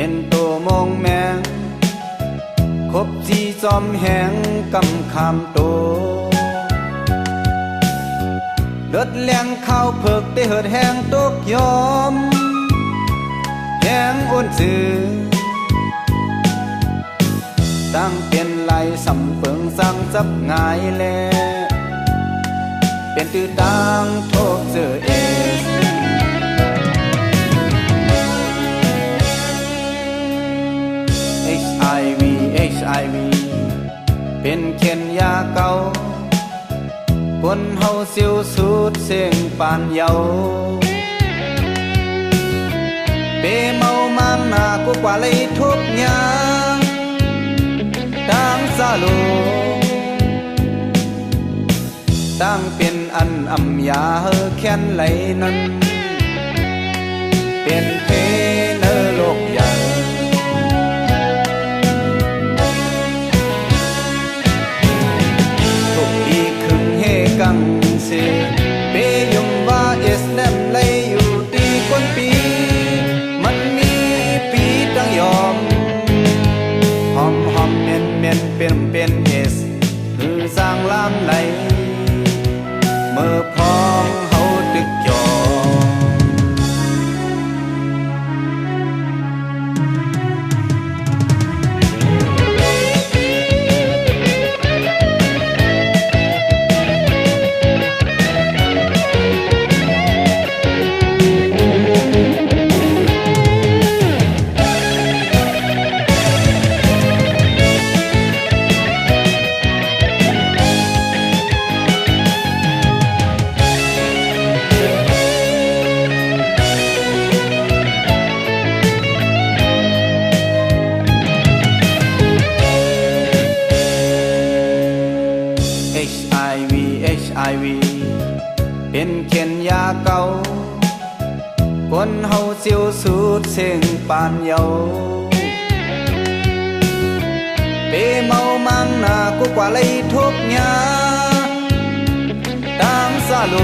เป็นตัวมองแมงคบจีจอมแหงกำคำโตเลือดแรงข้าวเพิกได้เหิดแหงตกยอมแหงอ้นซื่อตั้งเป็นไหลสำเปิงสั่งจับง่ายแลเป็นตื้อตังโทษเจอเอสHIV เป็นเข็นยาเก่าคนเฮาสิวสูดเสียงปานเยาเปเมามันหนากูกว่าเลยทุกอย่างตั้งซาโลตั้งเป็นอันอำยาเฮอแค้นไหลนั้นเป็นเพเนอโลกใหญ่กังเสเปยมว่าเอสแนมไลอยู่ตีคนปีมันมีปีตั้งยอมหอมหอมเมนเมนเป็นเอสคือสร้างลามไหลเมื่อพองเฮาตึกยอHIV เป็นเข็นยาเก่าคนเฮาสิวสูดเสียงปานเยาเปเมามันหนากูกว่าเลยทุกอย่างตั้งซาโล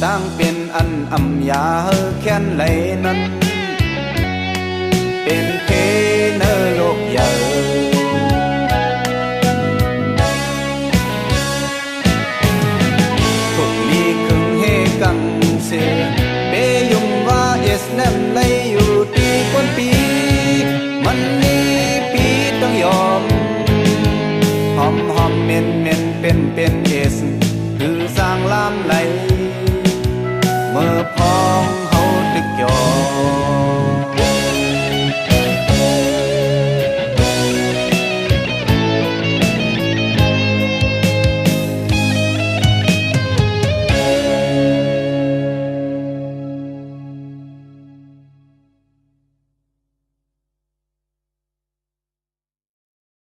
ตั้งเป็นอันอำยาเฮอแค้นไหลนั้นเป็นเพเนอ